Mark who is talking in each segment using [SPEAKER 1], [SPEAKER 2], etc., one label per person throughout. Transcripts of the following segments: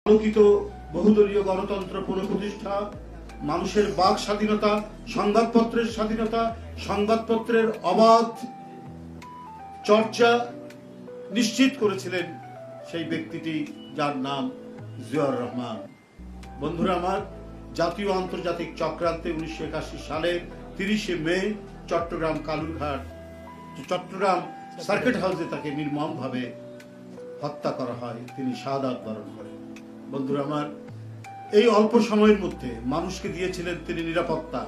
[SPEAKER 1] আলোকিত বহুদলীয় গণতন্ত্র পুনঃপ্রতিষ্ঠা, মানুষের বাক স্বাধীনতা, সংবাদপত্রের স্বাধীনতা, সংবাদপত্রের অবাধ চর্চা নিশ্চিত করেছিলেন সেই ব্যক্তিটি, যার নাম জিয়াউর রহমান। বন্ধুরা আমার, জাতীয় আন্তর্জাতিক চক্রান্তে 1981 সালের 30 মে চট্টগ্রাম কালুরঘাট চট্টগ্রাম সার্কিট হাউসে তাকে নির্মমভাবে হত্যা করা হয়। তিনি শাহাদাত বরণ করেন। বন্ধুরা আমার, এই অল্প সময়ের মধ্যে মানুষকে দিয়েছিলেন তিনি নিরাপত্তা,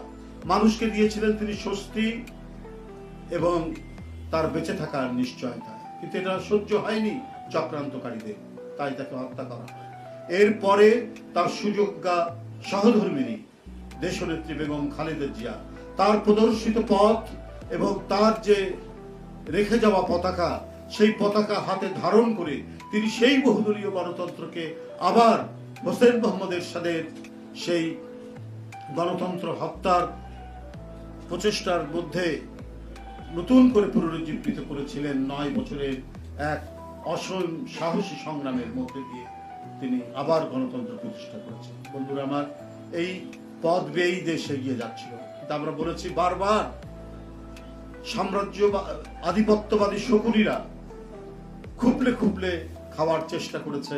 [SPEAKER 1] মানুষকে দিয়েছিলেন তিনি স্বস্তি এবং তার বেঁচে থাকার নিশ্চয়তা। কিন্তু এটা সহ্য হয়নি চক্রান্তকারীদের, তাই তাকে হত্যা করা হয়। এরপরে তার সুযোগ্যা সহধর্মিণী দেশনেত্রী বেগম খালেদা জিয়া তার প্রদর্শিত পথ এবং তার যে রেখে যাওয়া পতাকা, সেই পতাকা হাতে ধারণ করে তিনি সেই বহুদলীয় গণতন্ত্রকে আবার হোসেন মোহাম্মদ এরশাদের সেই গণতন্ত্র হত্যার প্রচেষ্টার মধ্যে নতুন করে পুনরুজ্জীবিত করেছিলেন। 9 বছরের এক অসীম সাহসী সংগ্রামের মধ্যে দিয়ে তিনি আবার গণতন্ত্র প্রতিষ্ঠা করেছেন। বন্ধুরা আমার, এই পথ বেয়েই দেশ এগিয়ে যাচ্ছিল। কিন্তু আমরা বলেছি বারবার, সাম্রাজ্য আধিপত্যবাদী শকুনিরা খুবলে খুবলে খাওয়ার চেষ্টা করেছে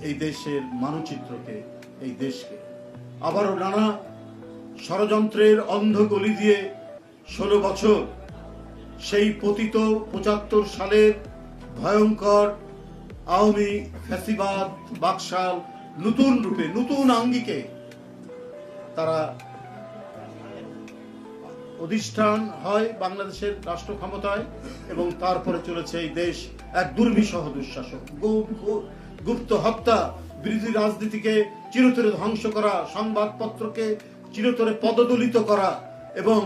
[SPEAKER 1] এই দেশের মানচিত্রকে, এই দেশকে। আবারও নানা ষড়যন্ত্রের অন্ধ গলি দিয়ে 16 বছর সেই পতিত 75 সালের ভয়ঙ্কর আওয়ামী ফ্যাসিবাদ বাকশাল নতুন রূপে, নতুন আঙ্গিকে তারা অধিষ্ঠান হয় বাংলাদেশের রাষ্ট্র ক্ষমতায়, এবং তারপরে চলেছে এই দেশ এক দুর্বিষহ দুঃশাসন, গুপ্ত হত্যা, বিরোধী রাজনীতিকে চিরতরে ধ্বংস করা, সংবাদপত্রকে চিরতরে পদদলিত করা এবং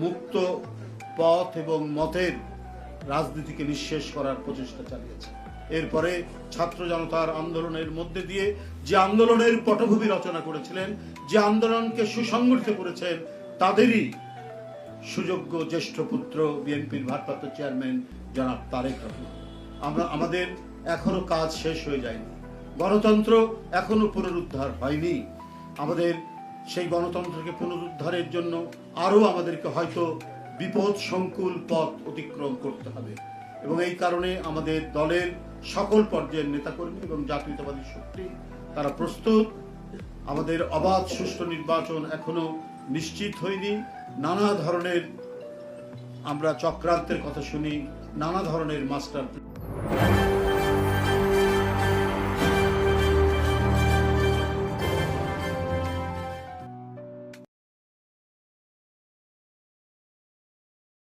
[SPEAKER 1] মুক্ত পথ এবং মতের রাজনীতিকে নিঃশেষ করার প্রচেষ্টা চালিয়েছে। এরপরে ছাত্র জনতার আন্দোলনের মধ্যে দিয়ে যে আন্দোলনের পটভূমি রচনা করেছিলেন, যে আন্দোলনকে সুসংগঠিত করেছেন, তাদেরই সুযোগ্য জ্যেষ্ঠ পুত্র বিএনপির ভারপ্রাপ্ত চেয়ারম্যান জনাব তারেক রহমান। আমাদের এখনো কাজ শেষ হয়ে যায়নি, গণতন্ত্র এখনো পুনরুদ্ধার হয়নি। আমাদের সেই গণতন্ত্রকে পুনরুদ্ধারের জন্য আরো আমাদেরকে হয়তো বিপদ সংকুল পথ অতিক্রম করতে হবে, এবং এই কারণে আমাদের দলের সকল পর্যায়ের নেতাকর্মী এবং জাতীয়তাবাদী শক্তি তারা প্রস্তুত। আমাদের অবাধ সুষ্ঠু নির্বাচন এখনো নিশ্চিত হয়নি। নানা ধরনের আমরা চক্রান্তের কথা শুনি, নানা ধরনের মাস্টার